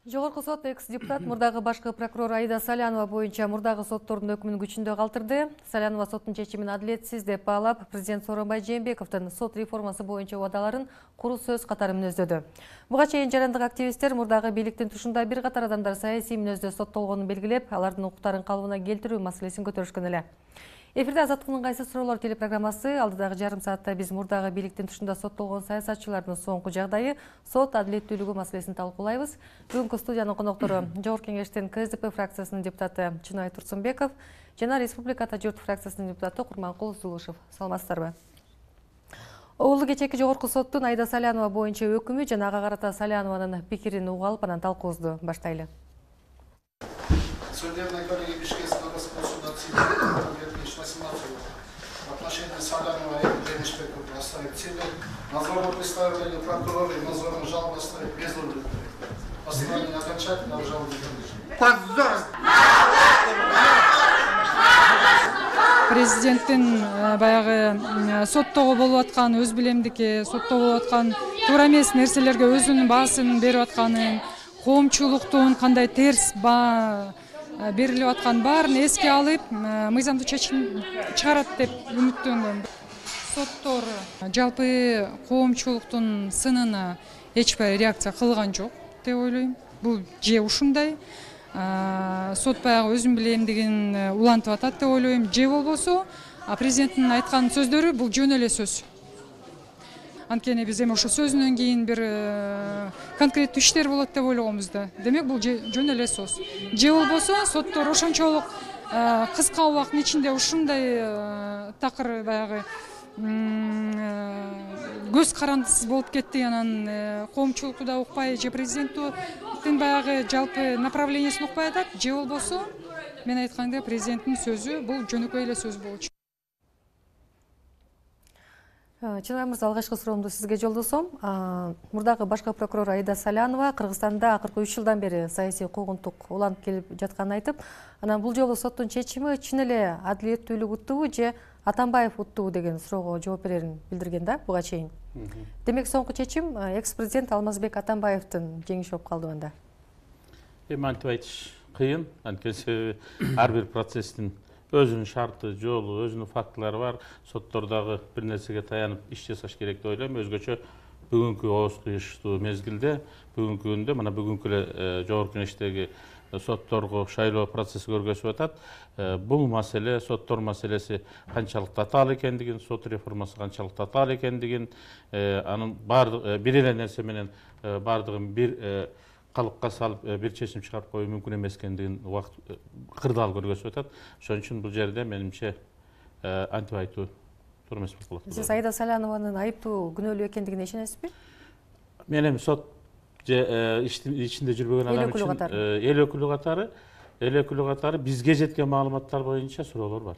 Жогорку сот экс-депутат мурдагы башкы прокурор Аида Салянова боюнча мурдагы соттордун өкүмүн күчүндө калтырды. Салянова соттун чечимин адилетсиз деп баалап, президент Сооронбай Жээнбековдун сот реформасы боюнча убадаларын куру сөз катары мүнөздөдү. Буга чейин жарандык активисттер мурдагы бийликтин тушунда бир катар адамдар саясий мүнөздө соттолгонун белгилеп, алардын укуктарын калыбына келтирүү маселесин көтөрүшкөн эле. Эфирде Азаттыктын кайсы суроолор телепрограммасы. Алдыдагы жарым саатта биз мурдагы бийликтин тушунда соттолгон саясатчылардын соңку жагдайы, сот адилеттүүлүгү маселесин талкуулайбыз. Бүгүнкү студиянын коноктору Жогорку Кеңештин КСДП фракциясынын депутаты Чынай Турсунбеков жана Республика Ата журт фракциясынын депутаты Курманкул Зулушев. Саламатсыздарбы? Оолу кечээки Жогорку соттун Аида Салянова боюнча өкүмү жана ага карата Салянованын пикирин угуп алып, анан талкуубузду баштайлы. Салянова и Жээнбеков оставить цели. Надзорное представление прокурора и надзорную жалобу оставить без удовлетворения. Постановление окончательно жалобы Президенттин баягы соттогу болуп аткан өз билемдики, соттогу болуп аткан туура эмес нерселерге өзүнүн баасын берип атканын, коомчулуктун кандай терс баа берилип аткан баарын эске алып, мыйзамдуу чечим чыгарат деп үмүттөнөм. Соттор жалпы коомчулуктун сынына эч бир реакция кылган жок деп ойлойм. Бул же ушундай сот баягы өзүн билемдигин улантып атат деп ойлойм. Же болбосо президенттин айткан сөздөрү бул жөн эле сөз. Анткени биз эми ошо сөзүнөн кийин бир конкреттүү иштер болот деп ойлогонбуз да. Демек бул жөн эле сөз. Же болбосо соттор ошончолук кыска убакыттын ичинде ушундай такыр баягы көз карандысыз болуп кетти, анан коомчулукту да укпай, же президенттин баягы жалпы направлениясын укпай атат, же болбосо мен айткандай президенттин сөзү бул жөнөкөй эле сөз болчу. Чынай мырза, алгачкы суроомду сизге жолдосом. Мурдагы башкы прокурор Аида Салянова Кыргызстанда акыркы 3 жылдан бери саясий куугунтук уланып келип жатканын айтып, анан бул жолу соттун чечими чын эле адилеттүүлүк уттубу же Атамбаев уттубу деген суроого жооп берерин билдирген да буга чейин. Демек соңку чечим экс-президент Алмазбек Атамбаевдин жеңиши болуп калды анда. Эми антип айтыш кыйын, анткени ар бир процесстин өзүнүн шарты, жолу, өзүнүн фактылары бар. Соттордогу бир нерсеге таянып иш жасаш керек деп ойлойм. Өзгөчө бүгүнкү ооз кыйыштуу мезгилде, бүгүнкү күндө мына бүгүнкү эле Жогорку Кеңештеги сотторго шайлоо процесси көргөзүп атат. Бул маселе, соттор маселеси канчалык татаал экендигин, сот реформасы канчалык татаал экендигин, анын баардык бир эле нерсе менен баардыгын бир калыпка салып бир чечим чыгарып коюу мүмкүн эмес экендигин убакыт кырдаал көргөзүп атат. Ошон үчүн бул жерде менимче антип айтуу туура эмес болуп калат. Сиз Аида Салянованын айыптуу күнөөлүү экендигине ишенесизби? Мен эми сот ичинде жүрбөгөн адам үчүн эл өкүлү катары бизге жеткен маалыматтар боюнча суроолор бар.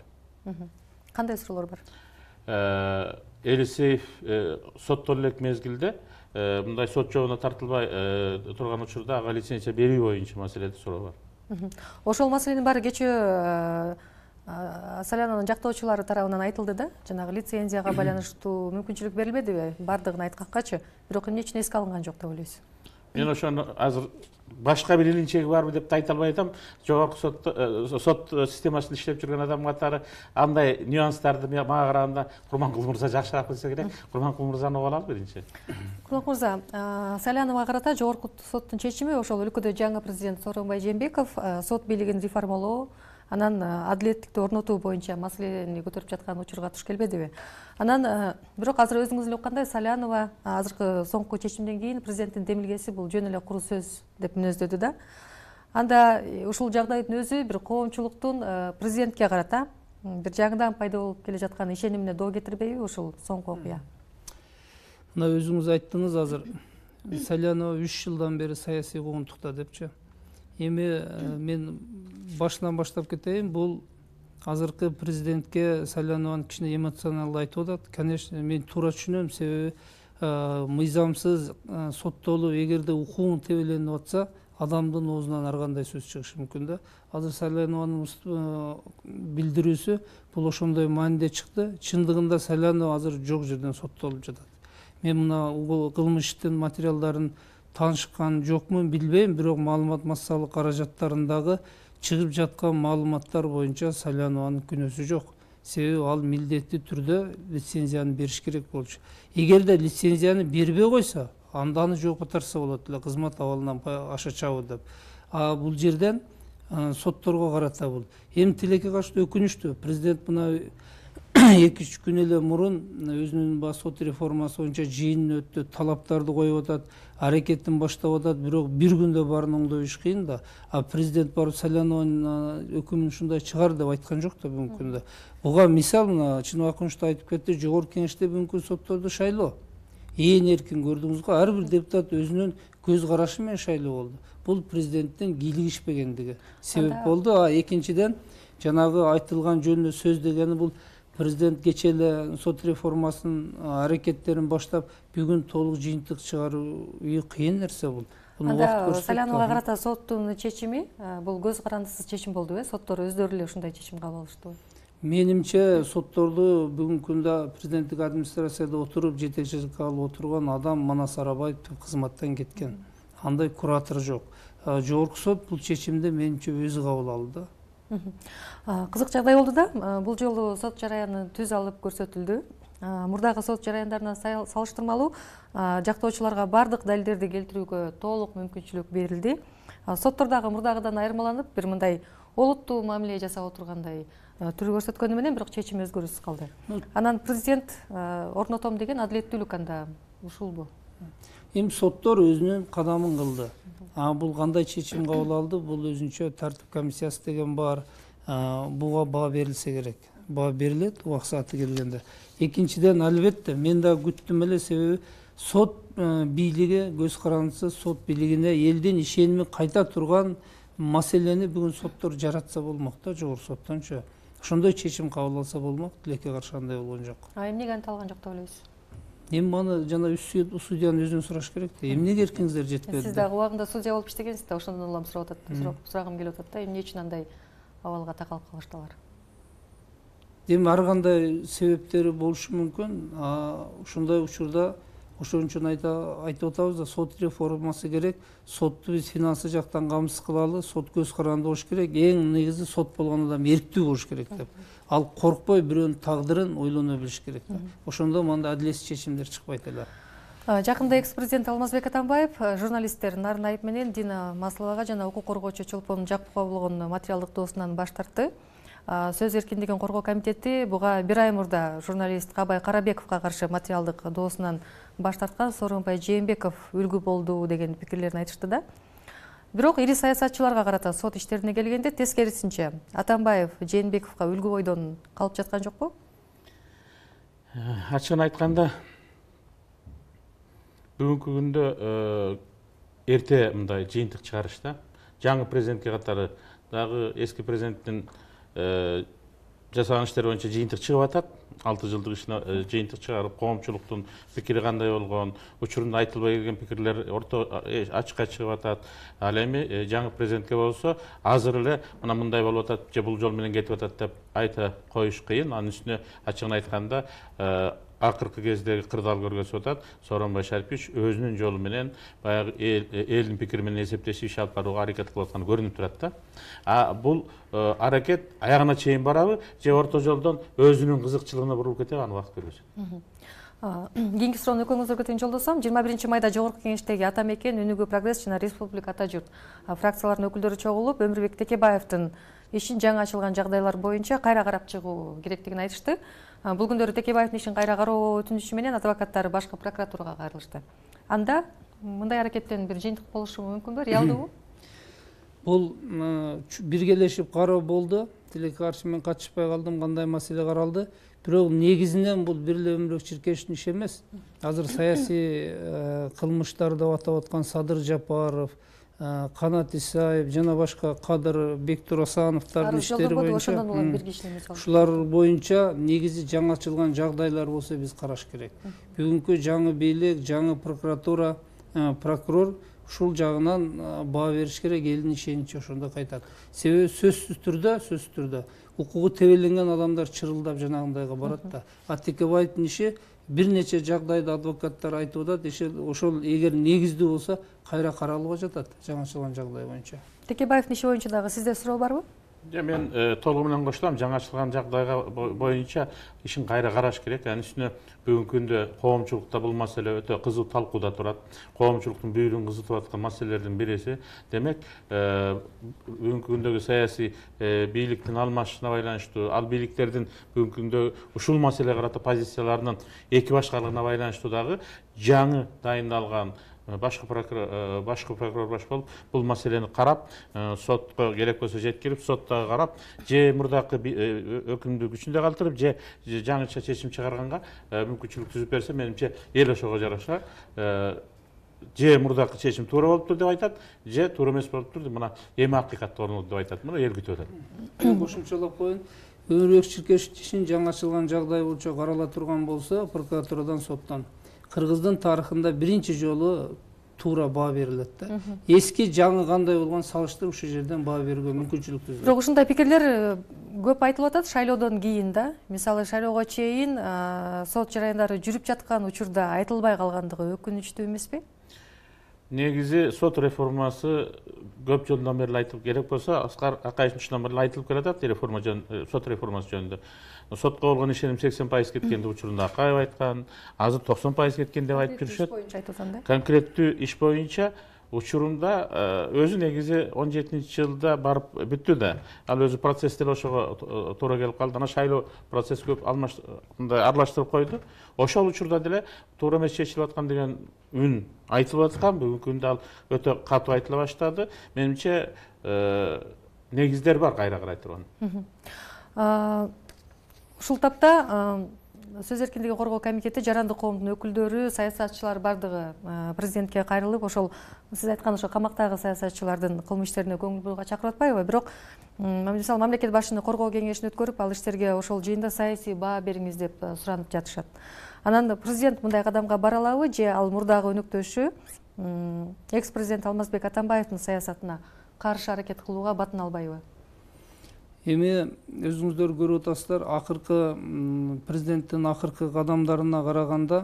Кандай суроолор бар? Элисеев соттоло элек мезгилде мындай сот жообуна тартылбай турган учурда ага лицензия берүү боюнча маселеде суроо бар. Ошол маселенин баары кечээ Салянованын жактоочулары тарабынан айтылды да, жанагы лицензияга байланыштуу мүмкүнчүлүк берилбедиби? Бардыгын айткакчы, бирок эмне үчүн эске алынган жок деп ойлойсуз? Мен ошону азыр башка бир илинчеги барбы деп айта албай атам. Жогорку сот системасында иштеп жүргөн адам катары андай нюанстарды мага караганда Курманкул мырза жакшыраак билсе керек. Курманкул мырзаны угуп алалы биринчи. Курманкул мырза, Саляновага карата Жогорку соттун чечими ошол өлкөдө жаңы президент Сооронбай Жээнбеков сот бийлигин реформалоо, анан адилеттикти орнотуу боюнча маселени көтөрүп жаткан учурга туш келбедиби? Анан бирок азыр өзүңүз эле уккандай Салянова азыркы соңку чечимден кийин президенттин демилгеси бул жөн эле куру сөз деп мүнөздөдү да. Анда ушул жагдайдын өзү бир коомчулуктун президентке карата бир жаңыдан пайда болуп келе жаткан ишенимине доо кетирбейби ушул соңку окуя? Мына өзүңүз айттыңыз азыр Салянова 3 жылдан бери саясий куугунтукта депчи. Эми мен башынан баштап кетейин. Бул азыркы президентке Салянованын кичине эмоционалдуу айтып атат. Конечно, мен туура түшүнөм, себеби мыйзамсыз соттолуп, эгерде укугун тебеленип атса, адамдын оозунан ар кандай сөз чыгышы мүмкүн да. Азыр Салянованын билдирүүсү бул ошондой мааниде чыкты. Чындыгында Салянова азыр жок жерден соттолуп жатат. Мен мына кылмыштын материалдарын таанышкан жокмун билбейм, бирок маалымат массалык каражаттарындагы чыгып жаткан маалыматтар боюнча Салянованын күнөөсү жок. Себеби ал милдеттүү түрдө лицензияны бериш керек болчу. Эгерде лицензияны бербей койсо, анда аны жоопатарса болот эле, кызмат абалынан аша чабуу деп. Бул жерден сотторго карата бул. Эми тилекке каршы өкүнүчтүү. Президент мына 2-3 күн эле мурун өзүнүн сот реформасы боюнча жыйынын өттү, талаптарды коюп атат, аракетин баштап атат, бирок бир күндө баарын оңдоп иш кыйын да. Президент барып Салянованын өкүмүн ушундай чыгар деп айткан жок да бүгүнкү күндө. Буга мисал мына Чыныбаков айтып кетти, жогорку кеңеште бүгүнкү сотторду шайлоо. Ээн эркин көрдүңүз го, ар бир депутат өзүнүн көз карашы менен шайлоо болду. Бул президенттин кийлигишпегендиги себеп болду. Экинчиден, жанагы айтылган жөнүндө сөз дегени бул президент кечээ эле сот реформасынын аракеттерин баштап, бүгүн толук жыйынтык чыгаруу кыйын нерсе бул. Анда Саляновага карата соттун чечими бул көз карандысыз чечим болдубу? Соттор өздөрү эле ушундай чечим кабыл алыштыбы? Менимче сотторду бүгүнкү күндө президенттик администрацияда отуруп, жетекчиликке алып отурган адам Манас Арабаев кызматтан кеткен. Андай куратор жок. Жогорку сот бул чечимди менимче өзү кабыл алды. Кызык жагдай болду да, бул жолу сот жараяны түз алып көрсөтүлдү. Мурдагы сот жараяндарына салыштырмалуу жактоочуларга бардык далилдерди келтирүүгө толук мүмкүнчүлүк берилди. Соттордагы мурдагыдан айырмаланып, бир мындай олуттуу мамиле жасап отургандай түр көрсөткөнү менен бирок чечим өзгөрүүсүз калды. Анан президент орнотом деген адилеттүүлүк анда ушулбу? Эми соттор өзүнүн кадамын кылды. Бул кандай чечим кабыл алды? Бул өзүнчө тартип комиссиясы деген бар. Буга баа берилсе керек. Баа берилет убакыты келгенде. Экинчиден, албетте мен да күттүм эле, себеби сот бийлиги, көз карандысыз сот бийлигине элдин ишеними кайта турган маселени бүгүн соттор жаратса болмок да, жогорку соттончу. Ошондой чечим кабыл алса болмок, тилекке каршы андай болгон жок. Эмнеге анталган жок деп ойлойсуз? Эми маны жана судьянын өзүнөн сураш керек да. Эмнеге эркиңиздер жетпеди? Сиз дагы убагында судья болуп иштегенсиз да, ошондон улам сурагым келип атат да, эмне үчүн андай абалга такалып калыштылар? Эми ар кандай себептери болушу мүмкүн. Ушундай учурда ошон үчүн айтып атабыз да, сот реформасы керек. Сотту биз финансы жактан камсыз кылалы, сот көз каранды болуш керек. Эң негизи сот болгон адам эрктүү болуш керек деп. Ал коркпой бирөөнүн тагдырын ойлоно билиш керек да. Ошондо мында адилетсиз чечимдер чыкпайт эле. Жакында экс-президент Алмазбек Атамбаев журналисттер Нарын Айып менен Дина Масловага жана укук коргоочу Чолпон Жакупова болгон материалдык доосунан баш тартты. Сөз эркиндигин коргоо комитети буга бир ай мурда журналист Кабай Карабековго каршы материалдык доосунан баш тарткан Сооронбай Жээнбеков үлгү болду деген пикирлерин айтышты да. Бирок ири саясатчыларга карата сот иштерине келгенде тескерисинче Атамбаев Жээнбековго үлгү бойдон калып жаткан жокпу? Ачыгын айтканда, бүгүнкү күндө эрте мындай жыйынтык чыгарышта. Жаңы президентке катары дагы эски президенттин жасаган иштери боюнча жыйынтык чыгып атат. 6 жылдык ишине жыйынтык чыгарып, коомчулуктун пикири кандай болгон, учурунда айтылбай келген пикирлер ачыкка чыгып атат. Ал эми жаңы президентке болсо азыр эле мына мындай болуп атат же бул жол менен кетип атат деп айта коюш кыйын. Анын үстүнө ачыгын айтканда акыркы кездеги кырдаал көргөзүп атат. Сооронбай Шарипович өзүнүн жолу менен баягы элдин пикири менен эсептешип иш алып барууга аракет кылып атканы көрүнүп турат да. Бул аракет аягына чейин барабы же орто жолдон өзүнүн кызыкчылыгына бурулуп кетеби, аны убакыт көрсөтөт. Кийинки суроону экөөңүзгө тең жолдосом. 21 майда жогорку кеңештеги Ата Мекен, Өнүгүү Прогресс жана Республика Ата Журт фракцияларынын өкүлдөрү чогулуп, Өмүрбек Текебаевдин ишин жаңы ачылган жагдайлар боюнча кайра карап чыгуу керектигин айтышты. Бул күндөрү Текебаевдин ишин кайра кароо өтүнүшү менен адвокаттары башкы прокуратурага кайрылышты. Анда мындай аракеттен бир жыйынтык болушу мүмкүнбү, реалдуубу? Бул биргелешип кароо болду. Тилекке каршы мен катышпай калдым, кандай маселе каралды. Бирок негизинен бул бир эле Өмүрбек Чиркешевдин иши эмес. Азыр саясий кылмыштар деп атап аткан Садыр Жапаров, Канат Исаев жана башка Кадыр Бектур Асановдун иштери боюнча, ушулар боюнча негизи жаңы ачылган жагдайлар болсо биз караш керек. Бүгүнкү жаңы бийлик, жаңы прокуратура, прокурор ушул жагынан баа бериш керек, элдин ишеничи ошондо кайтат. Себеби сөзсүз түрдө укугу тебеленген адамдар чырылдап жанагындайга барат да. Текебаевдин иши бир нече жагдайда адвокаттар айтып атат, ошол эгер негиздүү болсо кайра каралууга жатат жаңачылган жагдай боюнча. Текебаевдин иши боюнча дагы сизде суроо барбы? Мен толугу менен коштолом. Жаңачылган жагдайга боюнча ишин кайра караш керек. Анын үстүнө бүгүнкү күндө коомчулукта бул маселе өтө кызуу талкууда турат. Коомчулуктун бүйүрүн кызытып аткан маселелердин бириси. Демек, бүгүнкү күндөгү саясий бийликтин алмашышына байланыштуу, ал бийликтердин бүгүнкү күндө ушул маселеге карата позицияларынын эки башкалыгына байланыштуу дагы жаңы дайындалган башкы прокурор баш болуп бул маселени карап, сотко керек болсо жеткирип, сотто карап, же мурдакы өкүмдү күчүндө калтырып, же жаңыча чечим чыгарганга мүмкүнчүлүк түзүп берсе, менимче эл ошого жараша же мурдакы чечим туура болуптур деп айтат, же туура эмес болуптур деп мына эми акыйкатты орнолду деп айтат. Мына эл күтүп атат. Кошумчалап коеюн. Өңүрбек Чиркешевич ишин жаңачылган жагдай боюнча карала турган болсо, прокуратурадан, соттон Кыргыздын тарыхында биринчи жолу туура баа берилет да. Эски жаңы кандай болгон салыштырып ушул жерден баа берүүгө мүмкүнчүлүк түзүлөт. Бирок ушундай пикирлер көп айтылып атат шайлоодон кийин да. Мисалы шайлоого чейин сот жараяндары жүрүп жаткан учурда айтылбай калгандыгы өкүнүчтүү эмеспи? Негизи сот реформасы көп жылдан бери айтылып керек болсо, Аскар Акаевдин ушундан бери айтылып келатат сот реформасы жөнүндө. Сотко болгон ишеним 80% кеткен деп учурунда Акаев айткан, азыр 90% кеткен деп айтып жүрүшөт. Конкреттүү иш боюнча учурунда өзү негизи 17-жылда барып бүттү да. Ал өзү процесс деле ошого туура келип калды. Ана шайлоо процесс көп аралаштырып койду. Ошол учурда деле туура эмес чечилип аткан деген үн айтылып аткан. Бүгүнкү күндө ал өтө катуу айтыла баштады. Менимче негиздер бар кайра карай турган. Ушул тапта сөз эркиндигин коргоо комитети, жарандык коомдун өкүлдөрү, саясатчылар бардыгы президентке кайрылып, ошол сиз айткан ошо камактагы саясатчылардын кылмыш иштерине көңүл бурууга чакырып атпайбы? Бирок мисалы мамлекет башчыны коргоо кеңешин өткөрүп, ал иштерге ошол жыйында саясий баа бериңиз деп суранып жатышат. Анан президент мындай кадамга бара алабы, же ал мурдагы өнөктөшү экс-президент Алмазбек Атамбаевдин саясатына каршы аракет кылууга батын албайбы? Эми өзүңүздөр көрүп атасыздар, акыркы президенттин акыркы кадамдарына караганда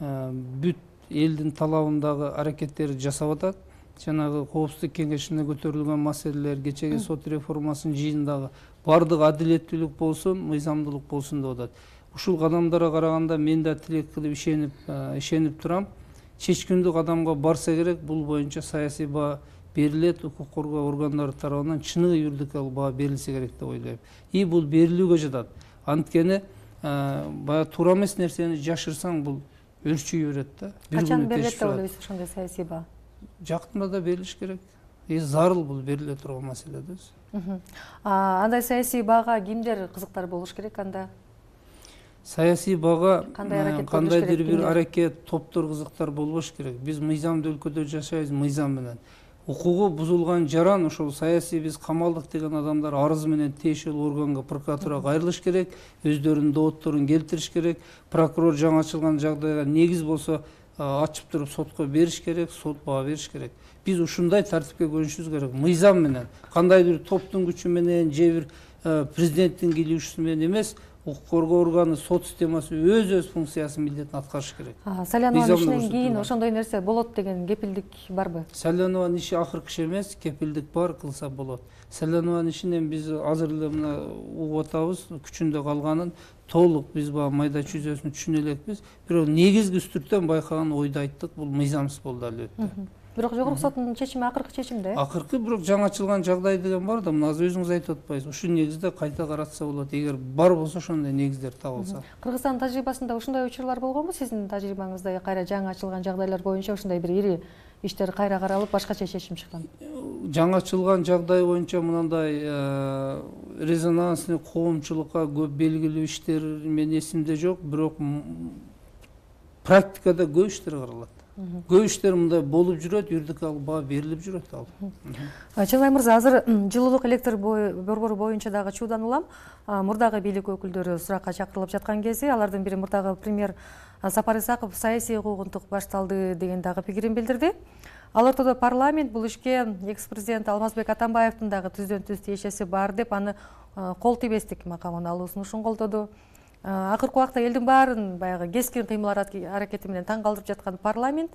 бүт элдин талабындагы аракеттерди жасап атат. Жанагы коопсуздук кеңешине көтөрүлгөн маселелер, кечеги сот реформасынын жыйындагы бардык адилеттүүлүк болсун, мыйзамдуулук болсун деп атат. Ушул кадамдарга караганда мен да тилек кылып ишенип турам. Чечкиндүү кадамга барса керек, бул боюнча саясий баа берилет, укук коргоо органдары тарабынан чыныгы юридикалык баа берилсе керек деп ойлойм. И бул берилүүгө жатат. Анткени баягы туура эмес нерсени жашырсаң, бул өрчүйө берет да. Качан берилет деп ойлойсуз ошондой саясий баа? Жакында да берилиш керек. Зарыл бул бериле турган маселе да. Андай саясий баага кимдер кызыктар болуш керек анда? Саясий баага кандайдыр бир аракет, топтор кызыктар болбош керек. Биз мыйзамдуу өлкөдө жашайбыз, мыйзам менен. Укугу бузулган жаран, ошол саясий биз камалдык деген адамдар арыз менен тиешелүү органга, прокуратурага кайрылыш керек, өздөрүнүн доотторун келтириш керек. Прокурор жаңачылган жагдайга негиз болсо ачып туруп сотко бериш керек, сот баа бериш керек. Биз ушундай тартипке көчүшүбүз керек. Мыйзам менен, кандайдыр топтун күчү менен, же бир президенттин кийлүүчүсү менен эмес, укук коргоо органы, сот системасы өз функциясын, милдетин аткарыш керек. Салянованын ишинен кийин ошондой нерсе болот деген кепилдик барбы? Салянованын иши акыркы иш эмес, кепилдик бар, кылса болот. Салянованын ишинен биз азыр эле мына угуп атабыз, күчүндө калганын толук биз баягы майда чүйзөсүн түшүнө элекпиз. Бирок негизги үстүртөн байкаган ойду айттык, бул мыйзамсыз болду албетте. Бирок жогорку соттун чечими акыркы чечим да? Акыркы, бирок жаңачылган жагдай деген бар да, мына азыр өзүңүз айтып атпайсызбы? Ушул негизде кайта каратса болот, эгер бар болсо ошондой негиздер табылса. Кыргызстандын тажрыйбасында ушундай учурлар болгонбу? Сиздин тажрыйбаңызда кайра жаңы ачылган жагдайлар боюнча ушундай бир ири иштер кайра каралып, башкача чечим чыккан? Жаңы ачылган жагдай боюнча мындай резонансный коомчулукка көп белгилүү иштер мен эсимде жок, бирок практикада көп иштер каралат. Көп иштер мындай болуп жүрөт, юридикалык баа берилип жүрөт ал. Чыңгай мырза, азыр жылуулук электр борбору боюнча дагы чууданылам. Мурдагы бийлик өкүлдөрү суракка чакырылып жаткан кези, алардын бири мурдагы премьер Сапар Исаков саясий куугунтук башталды деген дагы пикирин билдирди. Ал ортодо парламент бул ишке экс-президент Алмазбек Атамбаевдин дагы түздөн түз тиешеси бар деп, аны кол тийбестик макамын алуу сунушун колдоду. Акыркы убакта элдин баарын баягы кескин кыймыл аракети менен таң калтырып жаткан парламент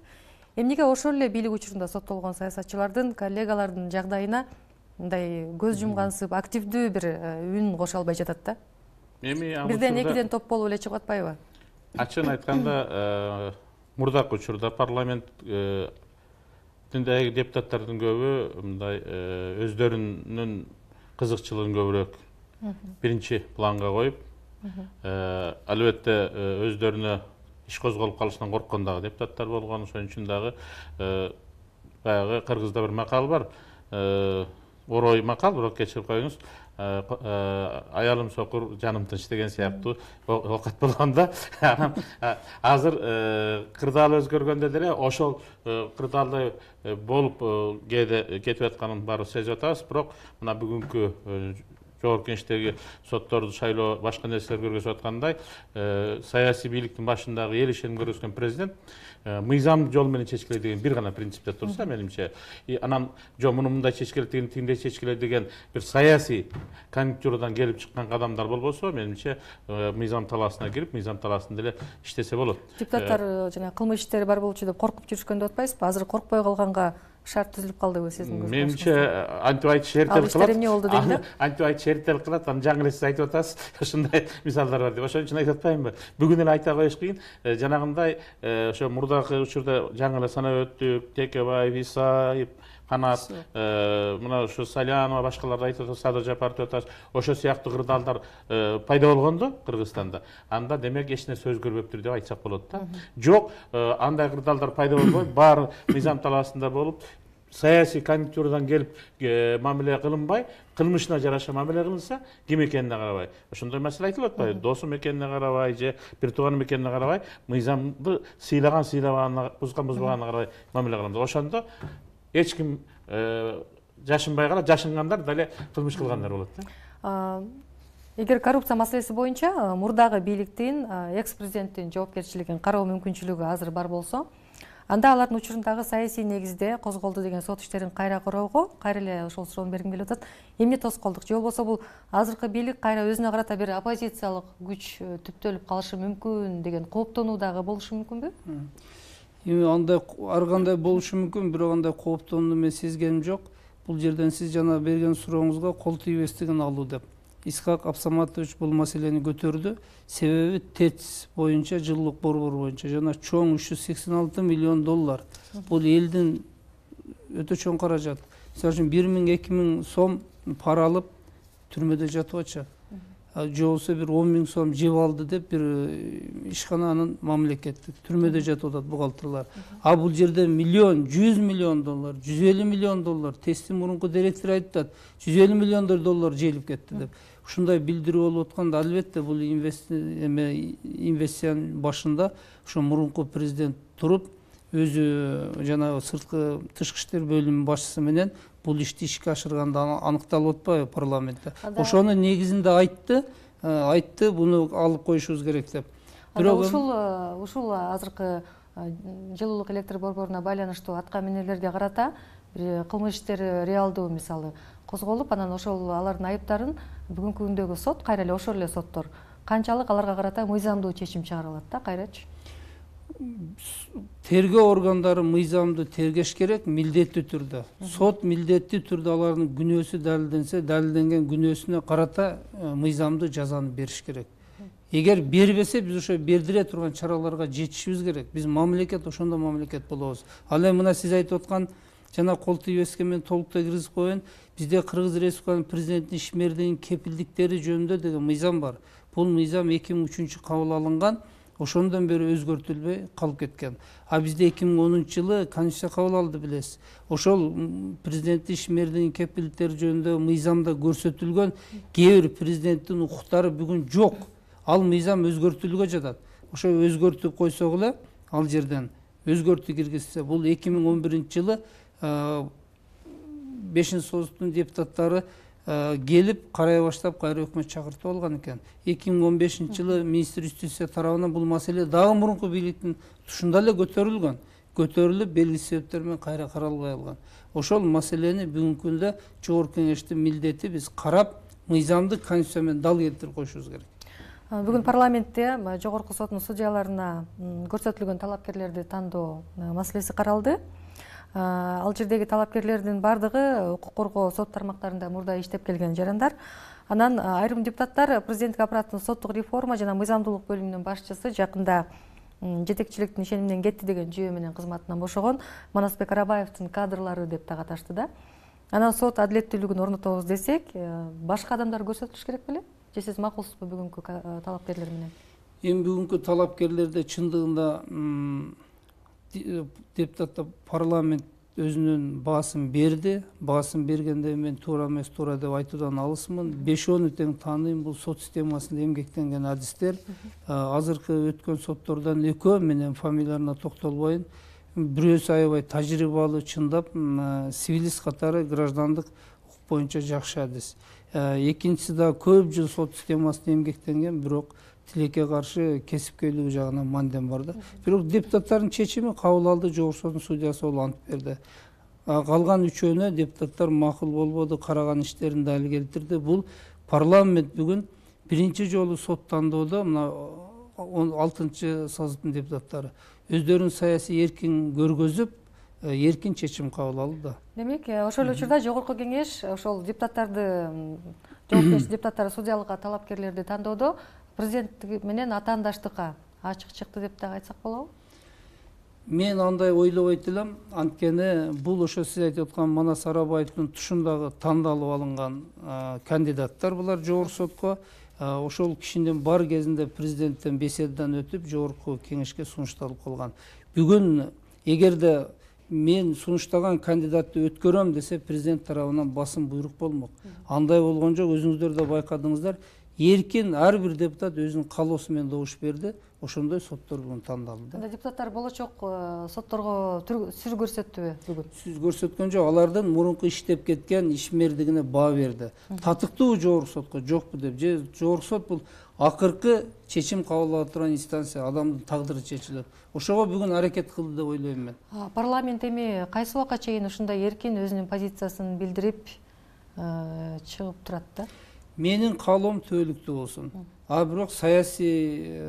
эмнеге ошол эле бийлик учурунда соттолгон саясатчылардын, коллегалардын жагдайына мындай көз жумгансып активдүү бир үн кошо албай жатат да? Бирден экиден топ болуп эле чыгып атпайбы? Ачыгын айтканда, мурдакы учурда парламенттеги депутаттардын көбү мындай өздөрүнүн кызыкчылыгын көбүрөөк биринчи планга коюп, албетте өздөрүнө иш козголуп калышынан корккон дагы депутаттар болгон. Ошон үчүн дагы баягы кыргызда бир макал бар, орой макал, бирок кечирип коюңуз, аялым сокур, жаным тынч деген сыяктуу окат болгондо, азыр кырдаал өзгөргөндө деле ошол кырдаалдай болуп кээде кетип атканын баары сезип атабыз. Бирок мына бүгүнкү жогорку кеңештеги сотторду шайлоо башка нерселер көргөзүп аткандай, саясий бийликтин башындагы эл ишеним көргөзгөн президент мыйзам жол менен чечкиле деген бир гана принципте турса, менимче, анан жок муну мындай чечкиле деген, тигиндей чечкиле деген бир саясий конъюнктурадан келип чыккан кадамдар болбосо, менимче мыйзам талаасына кирип, мыйзам талаасында эле иштесе болот. Депутаттар жана кылмыш иштери бар болчу деп коркуп жүрүшкөн деп атпайсызбы? Азыр коркпой калганга шарт түзүлүп калдыбы сиздин көз карашыңызда? Менимче антип айтыш эртелик кылат. Ал иштер эмне болду дейм да? Антип айтыш эртелик кылат, аны жаңы эле сиз айтып атасыз. Ушундай мисалдар бар деп. Ошон үчүн айтып атпаймынбы? Бүгүн эле айта коюш кыйын. Жанагындай ошо мурдакы учурда жаңы эле санап өттүк, Текебаев, Исаев, Канат, мына ушу Салянова, башкаларды айтып атат, Садыр Жапаров деп атат. Ошо сыяктуу кырдаалдар пайда болгондо Кыргызстанда, анда демек эч нерсе өзгөрбөптүр деп айтсак болот да. Жок, андай кырдаалдар пайда болбой, баары мыйзам талаасында болуп, саясий конъюнктурадан келип мамиле кылынбай, кылмышына жараша мамиле кылынса, ким экенине карабай. Ошондой маселе айтылып атпайбы? Досум экенине карабай же бир тууганым экенине карабай, мыйзамды сыйлаган сыйлаганына, бузган бузбаганына карабай мамиле кылынат. Ошондо эч ким жашынбай калат, жашынгандар дале кылмыш кылгандар болот да. Эгер коррупция маселеси боюнча мурдагы бийликтин, экс-президенттин жоопкерчилигин кароо мүмкүнчүлүгү азыр бар болсо, анда алардын учурундагы саясий негизде козголду деген сот иштерин кайра кароого, кайра эле ошол суроону бергим келип атат. Эмне тоскоолдук? Же болбосо бул азыркы бийлик кайра өзүнө карата бир оппозициялык күч түптөлүп калышы мүмкүн деген кооптонуу дагы болушу мүмкүнбү? Андай ар кандай болушу мүмкүн, бирок андай кооптонууну мен сезгеним жок. Бул жерден сиз жана берген сурооңузга кол тийбестигин алуу деп. Исхак Абсаматович бул маселени көтөрдү. Себеби ТЭЦ боюнча, жылуулук борбору боюнча жана чоң $386 миллион. Бул элдин өтө чоң каражат. Мисалы үчүн 1000-2000 сом пара алып түрмөдө жатып атчы. Же болсо бир 10.000 сом жеп алды деп бир ишкананын мамлекеттик түрмөдө жатып атат бухгалтерлар. А бул жерде миллион, $100 миллион, $150 миллион, ТЭЦтин мурунку директору айтат, $150 миллион желип кетти деп. Ушундай билдирүү болуп атканда, албетте бул инвестициянын башында ошо мурунку президент туруп, өзү жана сырткы тышкы иштер бөлүмүнүн башчысы менен бул ишти ишке ашырганда аныкталып атпайбы парламентте. Ошонун негизинде айтты, буну алып коюшубуз керек деп. Бирок ушул азыркы жылуулук электр борборуна байланыштуу атка минерлерге карата бир кылмыш иштери реалдуу мисалы козголуп, анан ошол алардын айыптарын бүгүнкү күндөгү сот, кайра эле ошол эле соттор канчалык аларга карата мыйзамдуу чечим чыгара алат да, кайрачы? Тергөө органдары мыйзамды тергеш керек, милдеттүү түрдө. Сот милдеттүү түрдө алардын күнөөсү далилденсе, далилденген күнөөсүнө карата мыйзамдуу жазаны бериш керек. Эгер бербесе, биз ошо бердире турган чараларга жетишибиз керек. Биз мамлекет, ошондо мамлекет болобуз. Ал эми мына сиз айтып аткан жана кол тийбеске мен толуктай киргизип коеюн. Бизде Кыргыз Республикасынын президентинин ишмердигинин кепилдиктери жөнүндө деген мыйзам бар. Бул мыйзам 2003 кабыл алынган. Ошондон бери өзгөртүлбөй калып кеткен. А бизде 2010-жылы конституция кабыл алды, билесиз. Ошол президенттин ишмердигинин кепилдиктери жөнүндө мыйзамда көрсөтүлгөн кээ бир президенттин укуктары бүгүн жок. Ал мыйзам өзгөртүлүүгө жатат. Ошо өзгөртүп койсок эле, ал жерден өзгөртүү киргизсе, бул 2011-жылы 5-союздун депутаттары келип карай баштап кайра өкмөт чакыртып алган экен. 2015-жылы министр юстиция тарабынан бул маселе дагы мурунку бийликтин тушунда эле көтөрүлүп белгисиз себептер менен кайра каралбай алган. Ошол маселени бүгүнкү күндө жогорку кеңештин милдети биз карап, мыйзамды конституция менен дал келтирип коюшубуз керек. Бүгүн парламентте жогорку соттун судьяларына көрсөтүлгөн талапкерлерди тандоо маселеси каралды. Ал жердеги талапкерлердин бардыгы укук коргоо сот тармактарында мурда иштеп келген жарандар. Анан айрым депутаттар президенттик аппараттын соттук реформа жана мыйзамдуулук бөлүмүнүн башчысы жакында жетекчиликтин ишениминен кетти деген жүйө менен кызматынан бошогон Манасбек Арабаевдин кадрлары деп так аташты да. Анан сот адилеттүүлүгүн орнотобуз десек, башка адамдар көрсөтүлүш керек беле? Же сиз макулсузбу бүгүнкү талапкерлер менен? Эми бүгүнкү талапкерлерде чындыгында депутаттар парламент өзүнүн баасын берди. Баасын бергенде мен туура эмес, туура деп айтуудан алысмын. 5-10 тең тааныйм, бул сот системасында эмгектенген адистер. Азыркы өткөн соттордон экөө менен фамилиясына токтолбойн. Бирөөсү аябай тажрыйбалуу, чындап сивилист катары граждандык укук боюнча жакшы адис. Экинчиси да көп жыл сот системасында эмгектенген, бирок тилекке каршы кесипкөйлүгү жагынан мандем бар да. Бирок депутаттардын чечими кабыл алды, жогорку соттун судьясы болуп ант берди. Калган үчөөнө депутаттар макул болбоду, караган иштерин дали келтирди. Бул парламент бүгүн биринчи жолу сот тандоодо мына 6-создун депутаттары өздөрүнүн саясий эркин көргөзүп, эркин чечим кабыл алды. Демек, ошол учурда жогорку кеңеш ошол депутаттарды, жогорку кеңеш депутаттары судьялыкка талапкерлерди тандоодо президенттик менен атаандаштыкка ачык чыкты деп да айтсак болобу? Мен андай ойлобойт элем, анткени бул ошо сиз айтып аткан Манас Арабаевдин тушундагы тандалып алынган кандидаттар булар жогорку сотко. Ошол кишинин бар кезинде президенттен беседадан өтүп жогорку кеңешке сунушталып калган. Бүгүн эгерде мен сунуштаган кандидатты өткөрөм десе президент тарабынан басым буйрук болмок. Андай болгон жок, өзүңүздөр да байкадыңыздар. Эркин ар бир депутат өзүнүн каалоосу менен добуш берди. Ошондой соттор бүгүн тандалды. Депутаттар болочок сотторго сүз көрсөттүбү бүгүн? Сүз көрсөткөн жок, алардын мурунку иштеп кеткен ишмердигине баа берди. Татыктуу жогорку сотко жокпу деп, же жогорку сот бул акыркы чечим кабыл ала турган инстанция, адамдын тагдыры чечилет. Ошого бүгүн аракет кылды деп ойлойм мен. Парламент эми кайсы убакка чейин ушундай эркин өзүнүн позициясын билдирип чыгып турат да? Менин каалоом түбөлүктүү болсун. Бирок саясий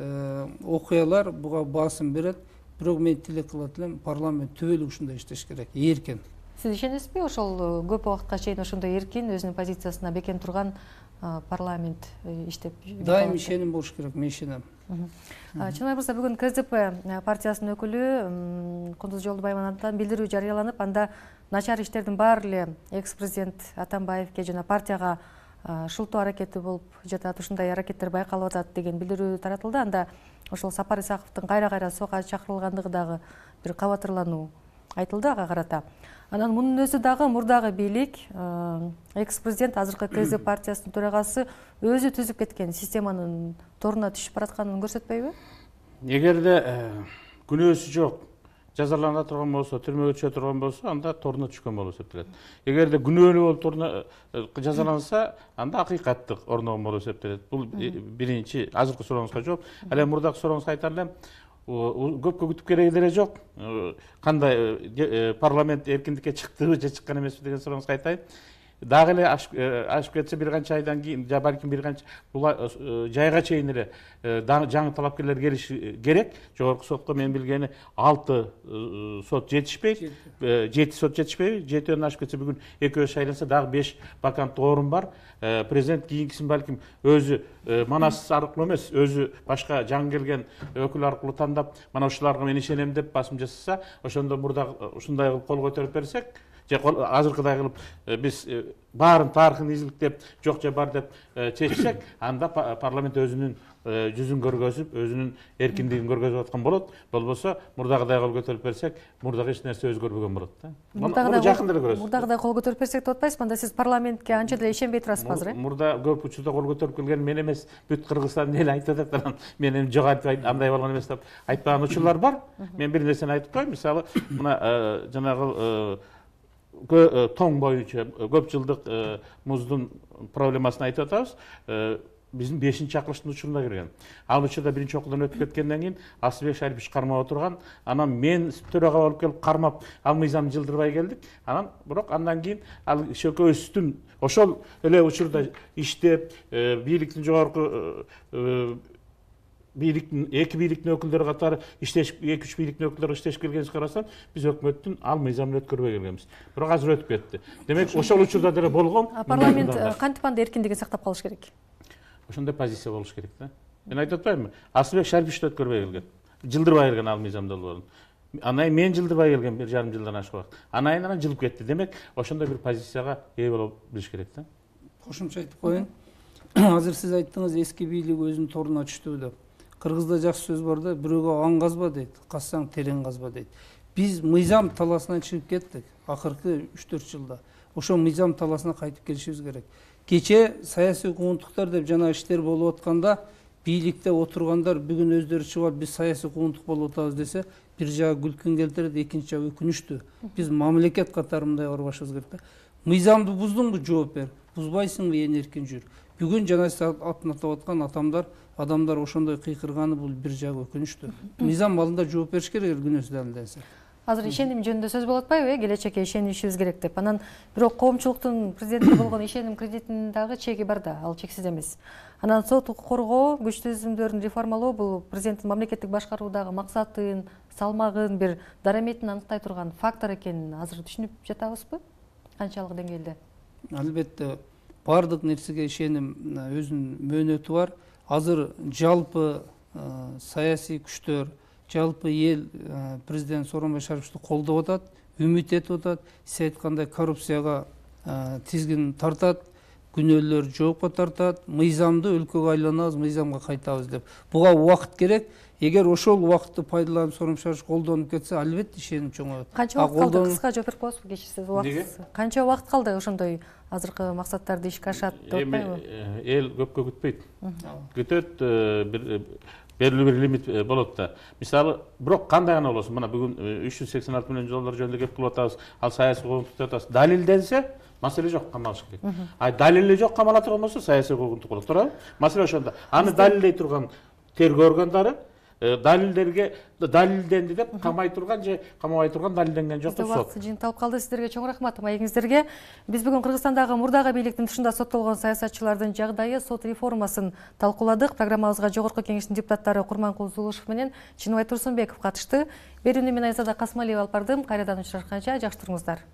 окуялар буга басым берет. Бирок мен тилек кылат элем, парламент түбөлүк ушундай иштеш керек, эркин. Сиз ишенесизби ошол көп убакытка чейин ошондой эркин өзүнүн позициясына бекен турган парламент иштеп? Дайым ишеним болуш керек, мен ишенем. Чынбай мырза, бүгүн КСДП партиясынын өкүлү Кундуз Жолдубаевадан билдирүү жарыяланып, анда начар иштердин баары эле экс-президент Атамбаевге жана партияга шылтоо аракети болуп жатат, ушундай аракеттер байкалып атат деген билдирүү таратылды. Анда ошол Сапар Исаковдун кайра сууга чакырылгандыгы дагы бир кабатырлануу айтылды ага карата. Анан мунун өзү дагы мурдагы бийлик, экс-президент азыркы КСДП партиясынын төрагасы өзү түзүп кеткен системанын торуна түшүп баратканын көрсөтпөйбү? Эгерде күнөөсү жок, жазалана турган болсо, түрмөгө түшө турган болсо, анда торуна түшкөн болуп эсептелет. Эгерде күнөөлүү болуп торуна жазаланса, анда акыйкаттык орногон болуп эсептелет. Бул биринчи азыркы сурооңузга жооп. Ал эми мурдагы сурооңузга айтар элем, көпкө күтүп кереги деле жок. Кандай парламент эркиндикке чыктыбы же чыккан эмеспи деген сурооңузга айтайын. Дагы эле ашып кетсе бир канча айдан кийин, же балким бир канча жайга чейин эле жаңы талапкерлер келиши керек. Жогорку сотко мен билгени 6 сот жетишпейт, 7 сот жетишпейби? 7ден ашып кетсе бүгүн экөөсү шайланса дагы 5 ваканттык орун бар. Президент кийинкисин балким өзү Манас аркылуу эмес, өзү башка жаңы келген өкүл аркылуу тандап, мана ушуларга мен ишенем деп басым жасаса, ошондо мурда ушундай кылып кол көтөрүп берсек, же азыркыдай кылып биз баарын тарыхын изиликтеп, жок же бар деп чечсек, анда парламент өзүнүн жүзүн көргөзүп, өзүнүн эркиндигин көргөзүп аткан болот. Болбосо мурдагыдай кол көтөрүп берсек, мурдагы эч нерсе өзгөрбөгөн болот да. Мурда жакында эле көрөсүз. Мурдагыдай кол көтөрүп берсек деп атпайсызбы? Анда сиз парламентке анча деле ишенбей турасызбы азыр? Мурда көп учурда кол көтөрүп келген мен эмес, бүт Кыргызстан эл айтып атат, анан мен эми жок айтып андай болгон эмес деп айтпаган учурлар бар. Мен бир нерсени айтып коеюн. Мисалы, мына жанагы тоң боюнча көп жылдык муздун проблемасын айтып атабыз. биздин 5-чакылыштын учурунда кирген. Ал учурда биринчи окуудан өтүп кеткенден кийин Асылбек Шарипович кармап отурган. Анан мен төрага болуп келип кармап ал мыйзамды жылдырбай келдик. Анан бирок андан кийин ал экөөбүздүн ошол эле учурда иштеп, бийликтин жогорку эки бийликтин өкүлдөрү катары иштешип, 2-3 бийликтин өкүлдөрү иштешип келгенибизди карасам, биз өкмөттүн ал мыйзамын өткөрбөй келгенбиз. Бирок азыр өтүп кетти. Демек, ошол учурда деле болгон. Парламент кантип анда эркиндигин сактап калыш керек? Ошондой позиция болуш керек да. Мен айтып атпаймынбы? Асылбек Шарипович өткөрбөй келген. Жылдырбай келген ал мыйзам долбоорун. Анан мен жылдырбай келген 1,5 жылдан ашык убакыт. Анан жылып кетти. Демек, ошондой бир позицияга ээ боло билиш керек да. Кошумча айтып коеюн. Азыр сиз айттыңыз, эски бийлик өзүнүн торуна түштү деп. Кыргызда жакшы сөз бар да, бирөөгө аң казба дейт, казсаң терең казба дейт. Биз мыйзам таласынан чыгып кеттик акыркы 3-4 жылда. Ошол мыйзам таласына кайтып келишибиз керек. Кече саясий куугунтуктар деп жана иштер болуп атканда, бийликте отургандар бүгүн өздөрү чыгып биз саясий куугунтук болуп атабыз десе, бир жагы күлкүн келтирет, экинчи жагы өкүнүчтүү. Биз мамлекет катары мындай карабашыбыз керек да. Мыйзамды буздуңбу, жооп бер. Бузбайсыңбы, ээн эркин жүр. Бүгүн жана атын атап аткан адамдар ошондой кыйкырганы бул бир жагы өкүнүчтүү. Мыйзам алдында жооп бериш керек, күнөөсү далилденсе. Азыр ишеним жөнүндө сөз болуп атпайбы, келечекке ишенишибиз керек деп. Анан бирок коомчулуктун президентке болгон ишеним кредитинин дагы чеги бар да, ал чексиз эмес. Анан сот коргоо, күч түзүмдөрүн реформалоо бул президенттин мамлекеттик башкаруудагы максатын, салмагын, бир дараметин аныктай турган фактор экенин азыр түшүнүп жатабызбы? Канчалык деңгээлде? Албетте, бардык нерсеге ишеним өзүнүн мөөнөтү бар. Азыр жалпы саясий күчтөр, жалпы эл президент Сооронбай Шариповичти колдоп атат, үмүт этип атат, сиз айткандай коррупцияга тизгин тартат, күнөөлөр жоопко тартат, мыйзамды өлкөгө айланабыз, мыйзамга кайтабыз деп. Буга убакыт керек. Эгер ошол убакытты пайдаланып Сооронбай Шарипович колдонуп кетсе, албетте ишеним чоңойот. Канча убакыт калды? Кыска жооп берип коесузбу, кечирсиз убакыт. Канча убакыт калды ошондой азыркы максаттарды ишке ашат деп атпайбы? Эл көпкө күтпөйт. Күтөт, белгилүү бир лимит болот да. Мисалы, бирок кандай гана болосун, мына бүгүн 386 миллион доллар жөнүндө кеп кылып атабыз, ал саясий куугунтук деп атабыз. Далилденсе, маселе жок, камалыш керек. Далили жок, камала турган болсо саясий куугунтук болот, туурабы? Маселе ошондо. Аны далилдей турган тергөө органдары далилденди деп камай турган же камабай турган далилденген жок сот. Убакыт жыйынталып калды. Сиздерге чоң рахмат, маегиңиздерге. Биз бүгүн Кыргызстандагы мурдагы бийликтин тышында соттолгон саясатчылардын жагдайы, сот реформасын талкууладык. Программабызга Жогорку Кеңештин депутаттары Курманкул Зулушев менен Чыныбай Турсунбеков катышты. Берүүнү мен Айзада Касмалиева алып бардым. Кайрадан учурашканча жакшы туруңуздар.